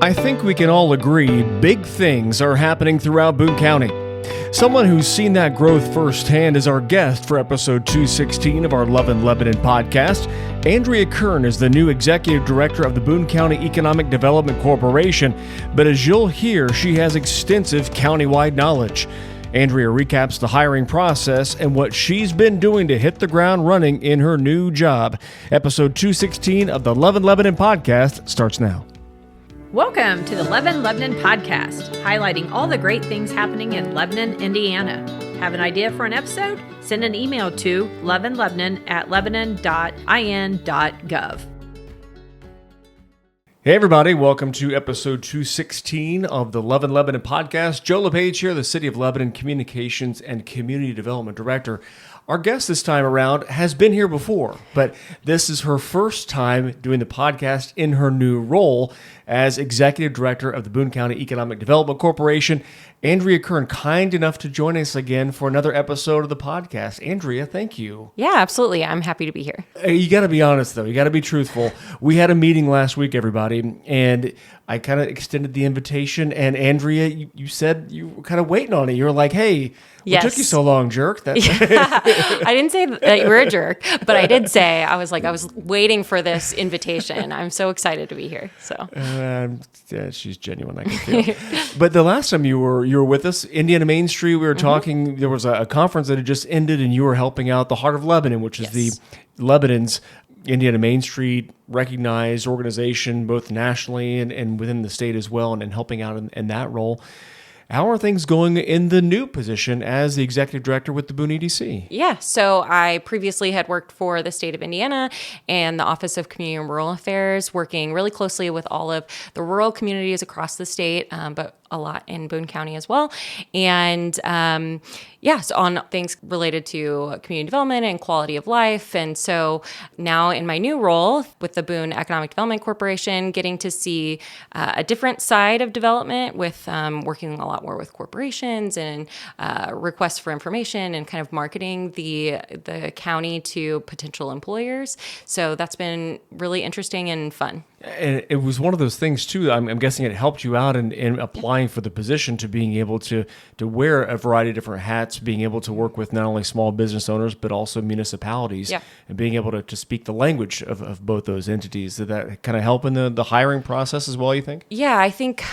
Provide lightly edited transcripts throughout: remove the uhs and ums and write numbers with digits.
I think we can all agree big things are happening throughout Boone County. Someone who's seen that growth firsthand is our guest for episode 216 of our Love in Lebanon podcast. Andrea Kern is the new executive director of the Boone County Economic Development Corporation, but as you'll hear, she has extensive countywide knowledge. Andrea recaps the hiring process and what she's been doing to hit the ground running in her new job. Episode 216 of the Love in Lebanon podcast starts now. Welcome to the Love in Lebanon podcast, highlighting all the great things happening in Lebanon, Indiana. Have an idea for an episode? Send an email to loveinlebanon@lebanon.in.gov. Hey everybody, welcome to episode 216 of the Love in Lebanon podcast. Joe LePage here, the City of Lebanon Communications and Community Development Director. Our guest this time around has been here before, but this is her first time doing the podcast in her new role as Executive Director of the Boone County Economic Development Corporation. Andrea Kern, kind enough to join us again for another episode of the podcast. Andrea, thank you. Yeah, absolutely. I'm happy to be here. You got to be honest, though. You got to be truthful. We had a meeting last week, everybody, and I kind of extended the invitation, and Andrea, you said you were kind of waiting on it. You were like, hey, what took you so long, jerk? I didn't say that you were a jerk, but I did say, I was waiting for this invitation. I'm so excited to be here. So yeah, she's genuine, I can feel. But the last time you were with us, Indiana Main Street, we were talking, there was a conference that had just ended, and you were helping out the Heart of Lebanon, which is the Lebanon's Indiana Main Street recognized organization, both nationally and within the state as well, and helping out in that role. How are things going in the new position as the executive director with the Boone EDC? Yeah, so I previously had worked for the state of Indiana and the Office of Community and Rural Affairs, working really closely with all of the rural communities across the state, but a lot in Boone County as well. And so on things related to community development and quality of life. And so now in my new role with the Boone Economic Development Corporation, getting to see a different side of development with working a lot more with corporations and requests for information and kind of marketing the county to potential employers. So that's been really interesting and fun. And it was one of those things, too, I'm guessing it helped you out in applying for the position, to being able to wear a variety of different hats, being able to work with not only small business owners, but also municipalities, and being able to speak the language of both those entities. Did that kind of help in the hiring process as well, you think? Yeah, I think,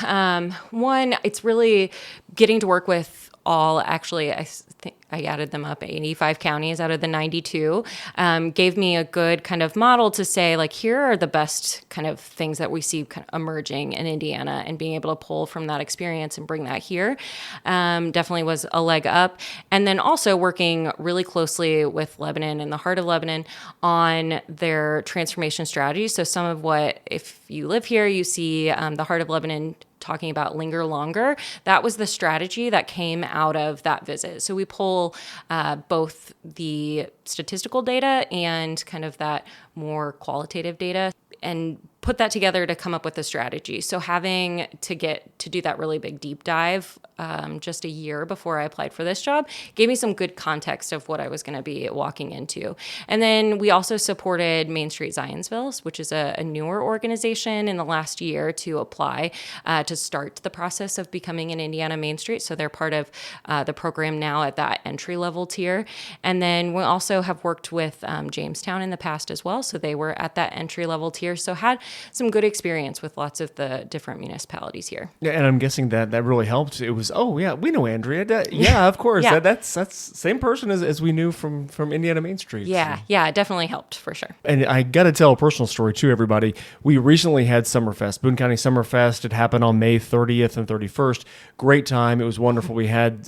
one, it's really getting to work with I think I added them up, 85 counties out of the 92, gave me a good kind of model to say, like, here are the best kind of things that we see kind of emerging in Indiana, and being able to pull from that experience and bring that here definitely was a leg up. And then also working really closely with Lebanon and the Heart of Lebanon on their transformation strategies. So some of what, if you live here, you see the Heart of Lebanon talking about linger longer. That was the strategy that came out of that visit. So we pull both the statistical data and kind of that more qualitative data and put that together to come up with a strategy. So having to get to do that really big deep dive just a year before I applied for this job gave me some good context of what I was going to be walking into. And then we also supported Main Street Zionsville, which is a newer organization in the last year to apply to start the process of becoming an Indiana Main Street. So they're part of the program now at that entry-level tier. And then we also have worked with Jamestown in the past as well. So they were at that entry-level tier. So had some good experience with lots of the different municipalities here. Yeah, and I'm guessing that really helped. It was, we know Andrea. Yeah, of course. Yeah. That's same person as we knew from Indiana Main Street. Yeah, so. Yeah, it definitely helped for sure. And I got to tell a personal story too, everybody. We recently had Summerfest, Boone County Summerfest. It happened on May 30th and 31st. Great time. It was wonderful. We had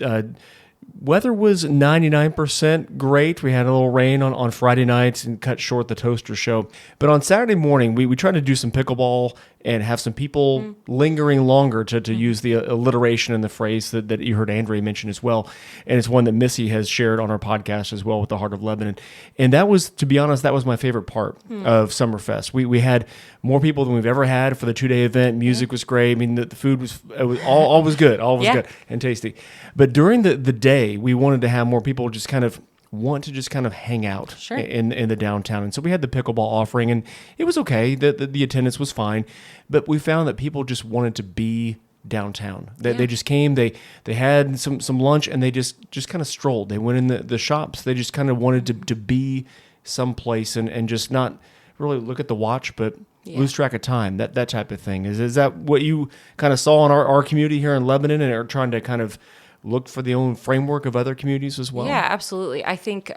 weather was 99% great. We had a little rain on Friday nights and cut short the toaster show. But on Saturday morning, we tried to do some pickleball and have some people lingering longer, to use the alliteration and the phrase that you heard Andrea mention as well. And it's one that Missy has shared on our podcast as well with the Heart of Lebanon. And that was, to be honest, that was my favorite part of Summerfest. We had more people than we've ever had for the 2-day event. Music was great. I mean, the food was all was good. All was good and tasty. But during the day, we wanted to have more people just kind of want to just kind of hang out Sure. in the downtown. And so we had the pickleball offering, and it was okay. The attendance was fine, but we found that people just wanted to be downtown. They just came, they had some lunch, and they just kind of strolled. They went in the shops. They just kind of wanted to be someplace and just not really look at the watch, but lose track of time, that type of thing. Is that what you kind of saw in our community here in Lebanon, and are trying to kind of look for the own framework of other communities as well? Yeah, absolutely. I think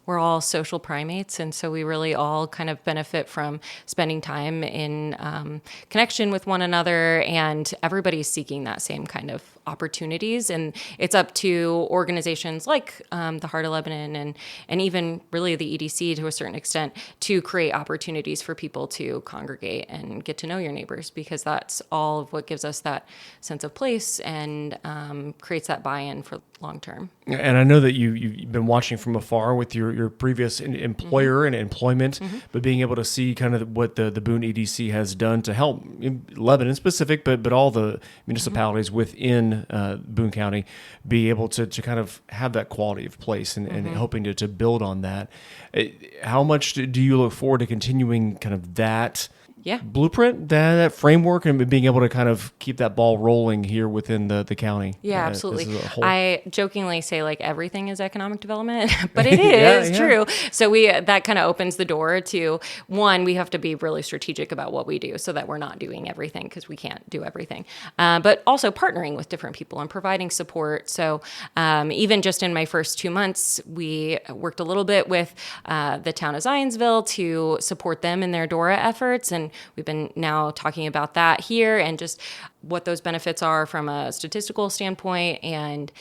we're all social primates, and so we really all kind of benefit from spending time in connection with one another, and everybody's seeking that same kind of opportunities. And it's up to organizations like the Heart of Lebanon and even really the EDC to a certain extent to create opportunities for people to congregate and get to know your neighbors, because that's all of what gives us that sense of place and creates that buy-in for long term. And I know that you've been watching from afar with your previous employer and employment, but being able to see kind of what the Boone EDC has done to help Lebanon specific, but all the municipalities within Boone County be able to kind of have that quality of place and hoping to build on that. How much do you look forward to continuing kind of that blueprint, that framework, and being able to kind of keep that ball rolling here within the county? Yeah, absolutely. As a whole? I jokingly say like everything is economic development, but it is true. So that kind of opens the door to, one, we have to be really strategic about what we do so that we're not doing everything, because we can't do everything. But also partnering with different people and providing support. So even just in my first 2 months, we worked a little bit with the town of Zionsville to support them in their DORA efforts, and we've been now talking about that here and just what those benefits are from a statistical standpoint. And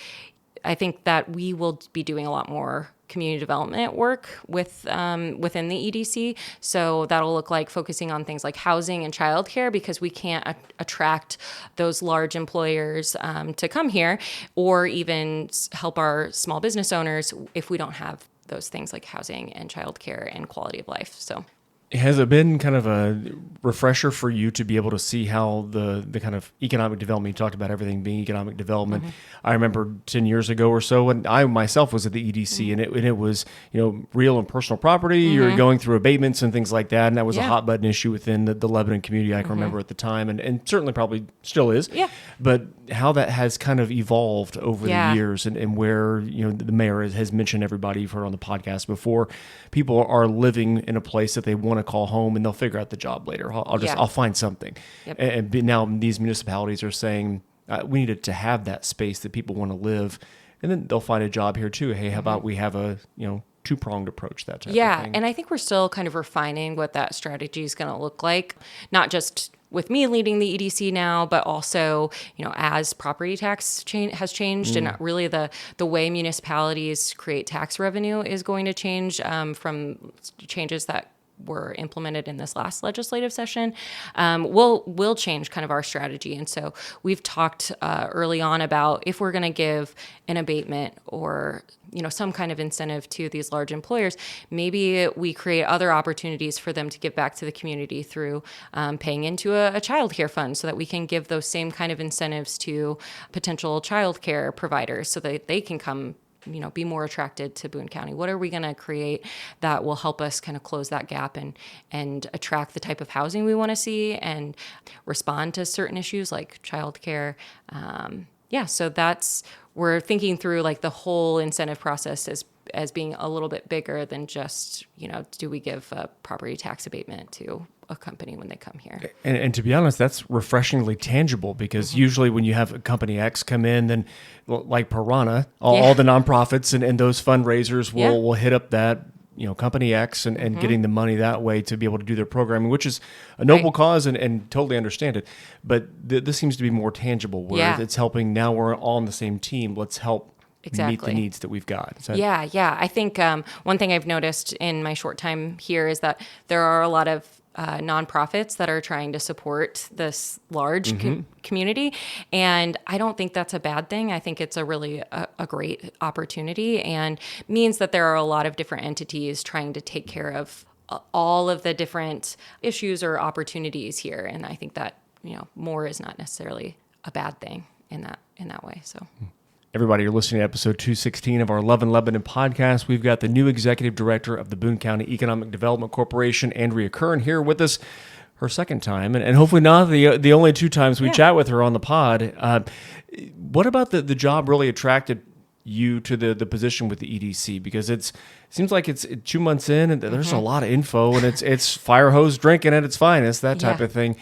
I think that we will be doing a lot more community development work within the EDC. So that'll look like focusing on things like housing and childcare, because we can't attract those large employers to come here, or even help our small business owners if we don't have those things like housing and childcare and quality of life. So has it been kind of a refresher for you to be able to see how the kind of economic development, you talked about everything being economic development. I remember 10 years ago or so when I myself was at the EDC, and it was, real and personal property. You're going through abatements and things like that. And that was a hot button issue within the Lebanon community, I can remember at the time, and certainly probably still is. Yeah. But how that has kind of evolved over the years, and where, the mayor has mentioned, everybody you've heard on the podcast before, people are living in a place that they want to call home, and they'll figure out the job later. I'll find something. Yep. And now these municipalities are saying we needed to have that space that people want to live, and then they'll find a job here too. Hey, how about we have a two-pronged approach, that type of thing. Yeah, and I think we're still kind of refining what that strategy is going to look like, not just with me leading the EDC now, but also, as property tax has changed, and really the way municipalities create tax revenue is going to change from changes that were implemented in this last legislative session, will change kind of our strategy. And so we've talked early on about, if we're going to give an abatement or some kind of incentive to these large employers, maybe we create other opportunities for them to give back to the community through paying into a child care fund, so that we can give those same kind of incentives to potential child care providers so that they can come be more attracted to Boone County. What are we going to create that will help us kind of close that gap and attract the type of housing we want to see and respond to certain issues like childcare? So we're thinking through like the whole incentive process as being a little bit bigger than just, do we give a property tax abatement to a company when they come here? And to be honest, that's refreshingly tangible, because usually when you have a company X come in, then like Piranha, all the nonprofits and those fundraisers will hit up that company X and getting the money that way to be able to do their programming, which is a noble cause and totally understand it. But this seems to be more tangible, where it's helping. Now we're all on the same team. Let's help meet the needs that we've got. I think one thing I've noticed in my short time here is that there are a lot of nonprofits that are trying to support this large community. And I don't think that's a bad thing. I think it's a really a great opportunity, and means that there are a lot of different entities trying to take care of all of the different issues or opportunities here. And I think that, more is not necessarily a bad thing in that way. So. Everybody, you're listening to episode 216 of our Love in Lebanon podcast. We've got the new executive director of the Boone County Economic Development Corporation, Andrea Kern, here with us, her second time, and hopefully not the only two times we chat with her on the pod. What about the job really attracted you to the position with the EDC? Because it seems like it's 2 months in, and there's a lot of info, and it's fire hose drinking at its finest, that type of thing.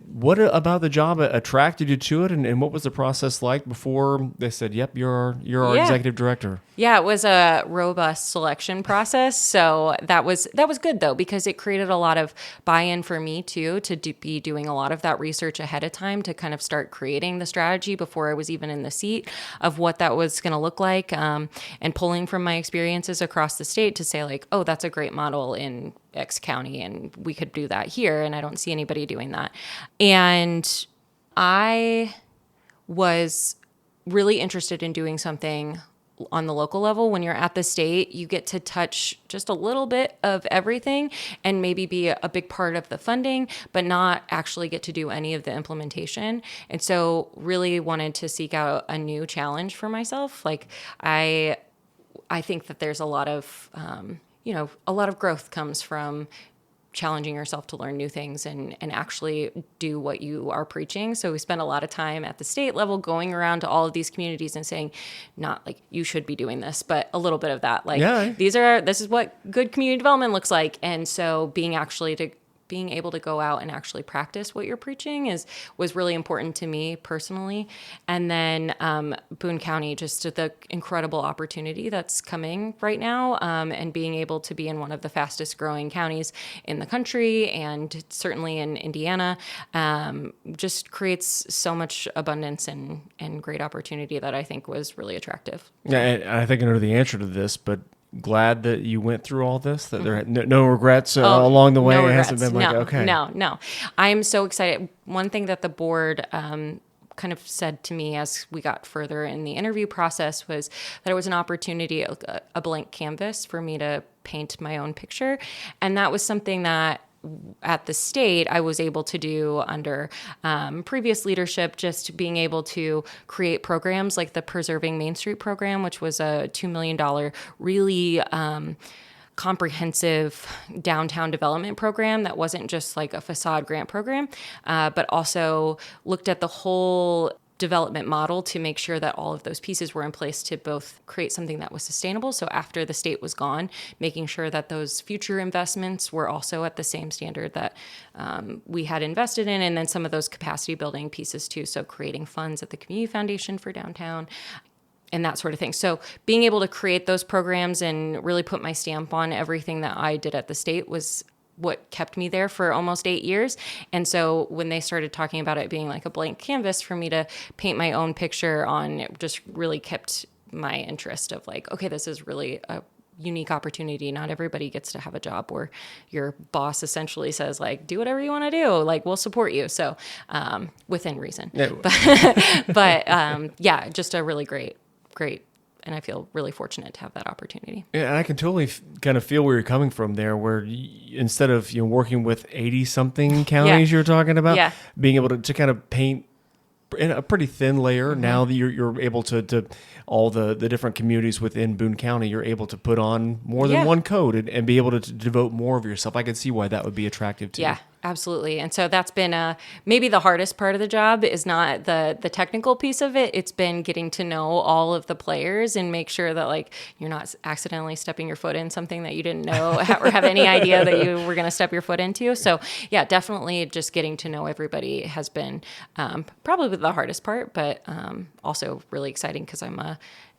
What about the job attracted you to it, and what was the process like before they said, "Yep, you're our executive director"? Yeah, it was a robust selection process. So that was good though, because it created a lot of buy-in for me too, to be doing a lot of that research ahead of time to kind of start creating the strategy before I was even in the seat of what that was going to look like, and pulling from my experiences across the state to say like, oh, that's a great model in X county and we could do that here. And I don't see anybody doing that. And I was really interested in doing something on the local level. When you're at the state, you get to touch just a little bit of everything and maybe be a big part of the funding, but not actually get to do any of the implementation. And so really wanted to seek out a new challenge for myself. Like I think that there's a lot of, a lot of growth comes from challenging yourself to learn new things and actually do what you are preaching. So we spent a lot of time at the state level going around to all of these communities and saying, not like you should be doing this, but a little bit of that. Like this is what good community development looks like. And so being able to go out and actually practice what you're preaching was really important to me personally. And then Boone County, just the incredible opportunity that's coming right now, and being able to be in one of the fastest growing counties in the country and certainly in Indiana, just creates so much abundance and great opportunity that I think was really attractive. Yeah, and I think I know the answer to this, but glad that you went through all this, that there had no regrets along the way. No it regrets. hasn't been like, okay. No. I'm so excited. One thing that the board kind of said to me as we got further in the interview process was that it was an opportunity, a blank canvas for me to paint my own picture. And that was something that at the state, I was able to do under previous leadership, just being able to create programs like the Preserving Main Street program, which was a $2 million, really comprehensive downtown development program that wasn't just like a facade grant program, but also looked at the whole development model to make sure that all of those pieces were in place to both create something that was sustainable. So after the state was gone, making sure that those future investments were also at the same standard that we had invested in, and then some of those capacity building pieces too. So creating funds at the Community Foundation for downtown and that sort of thing. So being able to create those programs and really put my stamp on everything that I did at the state was what kept me there for almost 8 years. And so when they started talking about it being like a blank canvas for me to paint my own picture on, it just really kept my interest of like, okay, this is really a unique opportunity. Not everybody gets to have a job where your boss essentially says like, do whatever you want to do. Like, we'll support you. So within reason. Yeah. But just a really great. And I feel really fortunate to have that opportunity. Yeah, and I can totally kind of feel where you're coming from there, where instead of working with 80-something counties you're talking about, being able to kind of paint in a pretty thin layer. Now that you're able to all the different communities within Boone County, you're able to put on more than one code and be able to devote more of yourself. I can see why that would be attractive to you. Yeah, absolutely. And so that's been maybe the hardest part of the job is not the technical piece of it. It's been getting to know all of the players and make sure that like you're not accidentally stepping your foot in something that you didn't know or have any idea that you were going to step your foot into. So yeah, definitely just getting to know everybody has been probably the hardest part, but also really exciting because I'm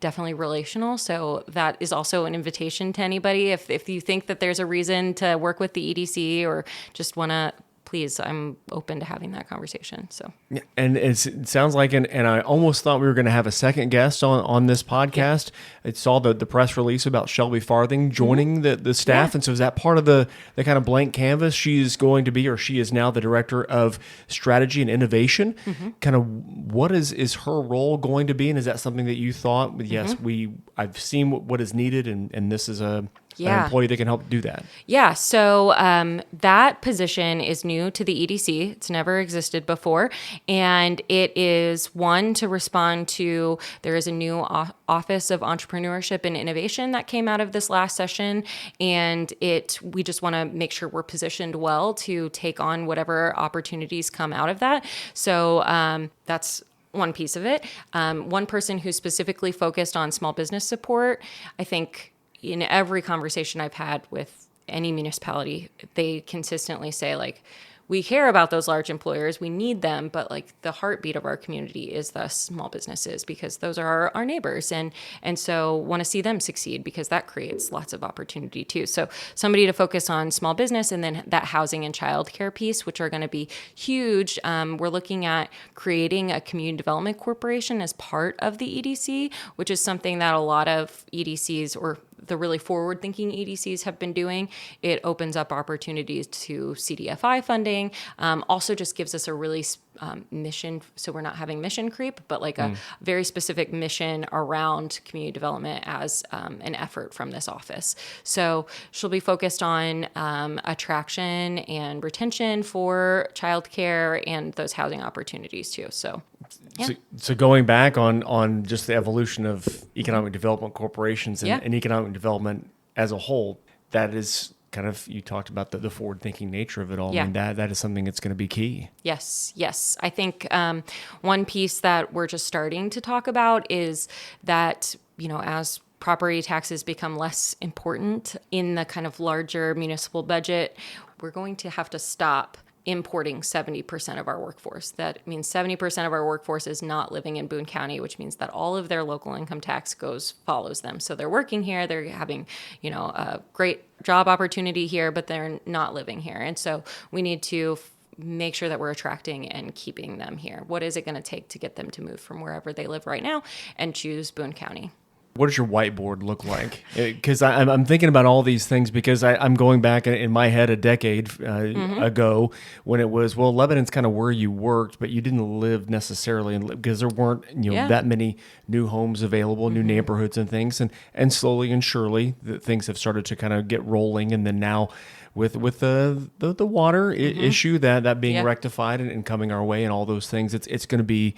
definitely relational. So that is also an invitation to anybody. If you think that there's a reason to work with the EDC or just want to, please, I'm open to having that conversation. So, yeah, and it sounds like, and I almost thought we were going to have a second guest on this podcast. Yeah. I saw the press release about Shelby Farthing joining the staff. Yeah. And so is that part of the kind of blank canvas? She's going to be, or she is now the director of strategy and innovation. Kind of what is her role going to be? And is that something that you thought, yes, I've seen what is needed and this is a Yeah. employee that can help do that? Yeah, so that position is new to the EDC. It's never existed before. And it is one to respond to, there is a new Office of Entrepreneurship and Innovation that came out of this last session. And we just want to make sure we're positioned well to take on whatever opportunities come out of that. So that's one piece of it. One person who's specifically focused on small business support, I think in every conversation I've had with any municipality, they consistently say, like, we care about those large employers, we need them, but like the heartbeat of our community is the small businesses, because those are our neighbors, and so want to see them succeed, because that creates lots of opportunity too. So somebody to focus on small business, and then that housing and childcare piece, which are going to be huge. We're looking at creating a community development corporation as part of the EDC, which is something that a lot of EDCs, or the really forward-thinking EDCs, have been doing. It opens up opportunities to CDFI funding. Also just gives us a really mission, so we're not having mission creep, but like a very specific mission around community development as an effort from this office. So she'll be focused on attraction and retention for childcare and those housing opportunities too. So yeah. So going back on just the evolution of economic development corporations and economic development as a whole, that is kind of, you talked about the forward-thinking nature of it all. Yeah. I mean, that is something that's going to be key. Yes. I think one piece that we're just starting to talk about is that, as property taxes become less important in the kind of larger municipal budget, we're going to have to stop importing 70% of our workforce. That means 70% of our workforce is not living in Boone County, which means that all of their local income tax follows them. So they're working here, they're having, a great job opportunity here, but they're not living here. And so we need to make sure that we're attracting and keeping them here. What is it going to take to get them to move from wherever they live right now and choose Boone County? What does your whiteboard look like? Because I'm thinking about all these things, because I'm going back in my head a decade ago when it was, well, Lebanon's kind of where you worked, but you didn't live necessarily, because there weren't that many new homes available, new neighborhoods and things, and slowly and surely things have started to kind of get rolling, and then now with the water issue that being rectified and coming our way and all those things, it's going to be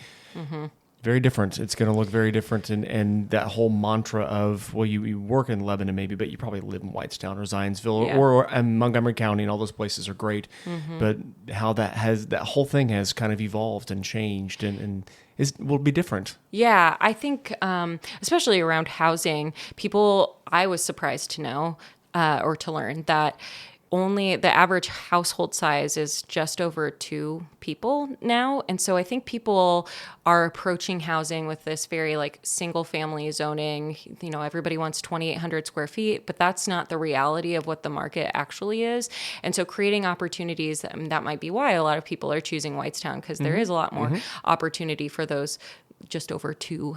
very different. It's going to look very different. And that whole mantra of, well, you work in Lebanon maybe, but you probably live in Whitestown or Zionsville or Montgomery County, and all those places are great. But how that whole thing has kind of evolved and changed and will be different. Yeah, I think especially around housing, I was surprised to know or to learn that only the average household size is just over 2 people now. And so I think people are approaching housing with this very like single family zoning. Everybody wants 2,800 square feet, but that's not the reality of what the market actually is. And so creating opportunities, that might be why a lot of people are choosing Whitestown, because there is a lot more opportunity for those just over 2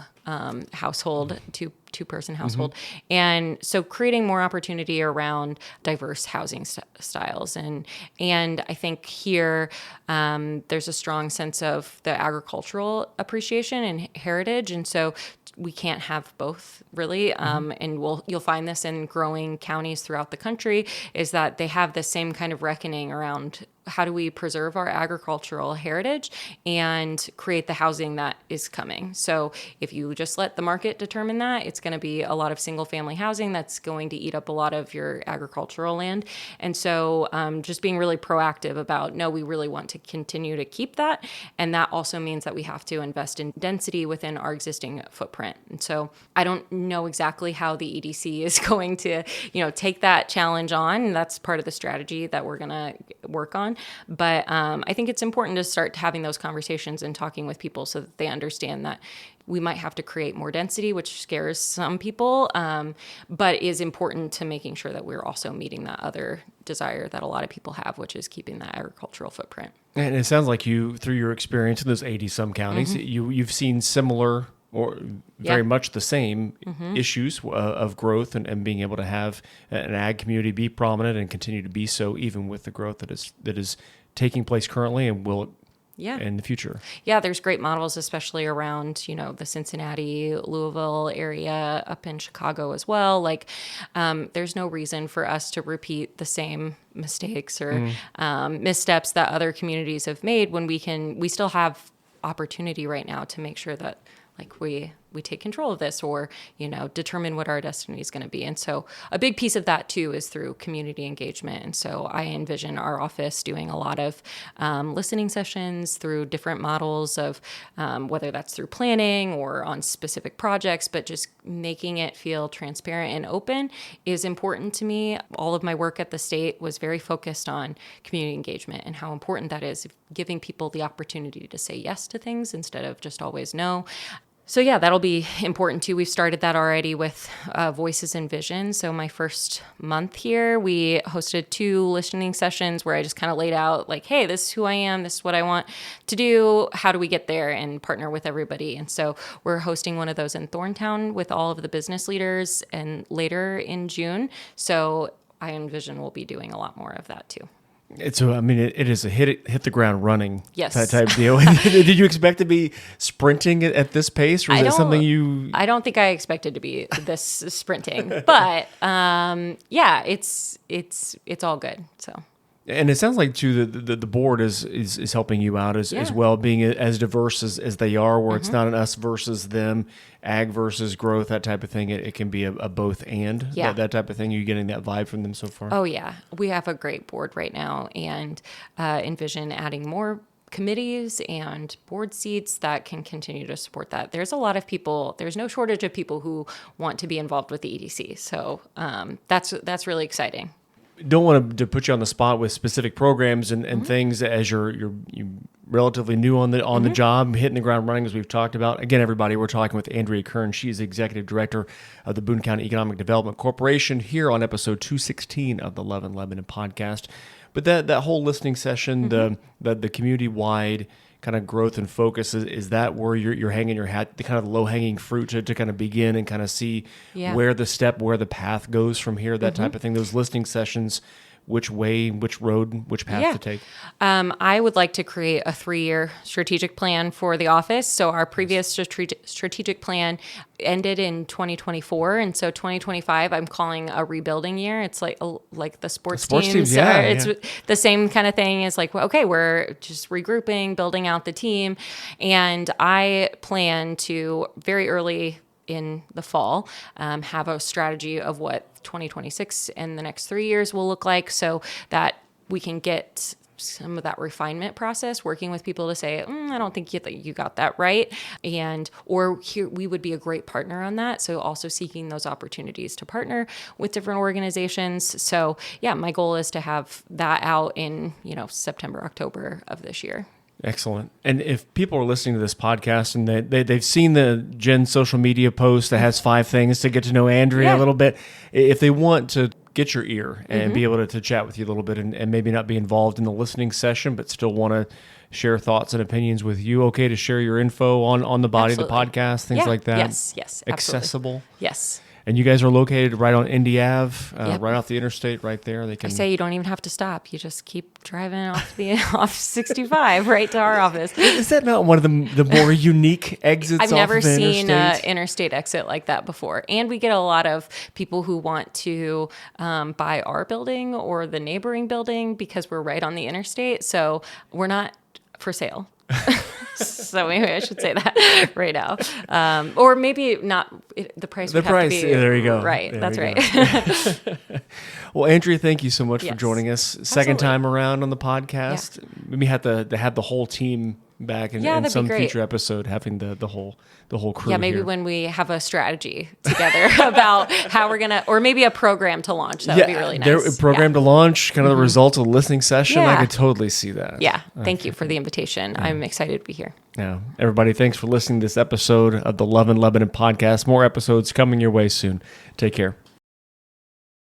household, two-person household. And so creating more opportunity around diverse housing styles. And I think here there's a strong sense of the agricultural appreciation and heritage. And so we can't have both, really. And you'll find this in growing counties throughout the country, is that they have the same kind of reckoning around how do we preserve our agricultural heritage and create the housing that is coming. So if you just let the market determine that, it's going to be a lot of single family housing that's going to eat up a lot of your agricultural land. And so just being really proactive about, no, we really want to continue to keep that. And that also means that we have to invest in density within our existing footprint. And so I don't know exactly how the EDC is going to, take that challenge on. And that's part of the strategy that we're going to work on. But I think it's important to start having those conversations and talking with people so that they understand that we might have to create more density, which scares some people, but is important to making sure that we're also meeting that other desire that a lot of people have, which is keeping that agricultural footprint. And it sounds like you, through your experience in those 80-some counties, you've seen similar or very much the same issues of growth and being able to have an ag community be prominent and continue to be so, even with the growth that is taking place currently and will in the future. Yeah, there's great models, especially around, the Cincinnati, Louisville area, up in Chicago as well. Like, there's no reason for us to repeat the same mistakes or missteps that other communities have made when we still have opportunity right now to make sure that like we take control of this or, determine what our destiny is going to be. And so a big piece of that too is through community engagement. And so I envision our office doing a lot of listening sessions through different models of whether that's through planning or on specific projects, but just making it feel transparent and open is important to me. All of my work at the state was very focused on community engagement and how important that is, giving people the opportunity to say yes to things instead of just always no. So yeah, that'll be important too. We've started that already with Voices and Vision. So my first month here, we hosted 2 listening sessions where I just kind of laid out like, hey, this is who I am. This is what I want to do. How do we get there and partner with everybody? And so we're hosting one of those in Thorntown with all of the business leaders and later in June. So I envision we'll be doing a lot more of that too. It is a hit the ground running yes. type deal. Did you expect to be sprinting at this pace, or is that something you? I don't think I expected to be this sprinting, but it's all good. So. And it sounds like too the board is helping you out as well, being as diverse as they are, where it's not an us versus them, ag versus growth, that type of thing. It can be a both and that type of thing. Are you getting that vibe from them so far? Oh yeah, we have a great board right now, and envision adding more committees and board seats that can continue to support that. There's a lot of people. There's no shortage of people who want to be involved with the EDC. So that's really exciting. Don't want to put you on the spot with specific programs and things as you're relatively new on the job, hitting the ground running as we've talked about. Again, everybody, we're talking with Andrea Kern. She's Executive Director of the Boone County Economic Development Corporation here on episode 216 of the Love and Lebanon podcast. But that whole listening session, the community-wide kind of growth and focus, is that where you're hanging your hat, the kind of low-hanging fruit to kind of begin and kind of see where the path goes from here, that type of thing, those listening sessions, which way, which road, which path to take? I would like to create a 3-year strategic plan for the office. So our previous strategic plan ended in 2024. And so 2025, I'm calling a rebuilding year. It's like the sports teams. It's the same kind of thing as like, well, okay, we're just regrouping, building out the team. And I plan to very early in the fall, have a strategy of what 2026 and the next 3 years will look like so that we can get some of that refinement process, working with people to say, I don't think you got that right. Or here we would be a great partner on that. So also seeking those opportunities to partner with different organizations. So yeah, my goal is to have that out in, September, October of this year. Excellent. And if people are listening to this podcast and they've seen the Jen social media post that has 5 things to get to know Andrea a little bit, if they want to get your ear and be able to chat with you a little bit and maybe not be involved in the listening session, but still want to share thoughts and opinions with you, okay to share your info on the body of the podcast, things like that? Yes, absolutely. Accessible? Yes. And you guys are located right on Indy Ave, right off the interstate right there. I say you don't even have to stop. You just keep driving off 65 right to our office. Is that not one of the more unique exits I've never off the seen an interstate exit like that before. And we get a lot of people who want to buy our building or the neighboring building because we're right on the interstate. So we're not for sale. So maybe I should say that right now, or maybe not. The price would have to be there. You go. Right, there that's right. Well, Andrea, thank you so much for joining us. Second time around on the podcast. We had to have the whole team back in some future episode, having the whole crew. Yeah, maybe here. when we have a strategy together about how we're gonna, or maybe a program to launch. That would be really nice. A program to launch, kind of the results of the listening session. I could totally see that. Yeah, thank you for the invitation. I'm excited to be here. Yeah, everybody, thanks for listening to this episode of the Love and Lebanon podcast. More episodes coming your way soon. Take care.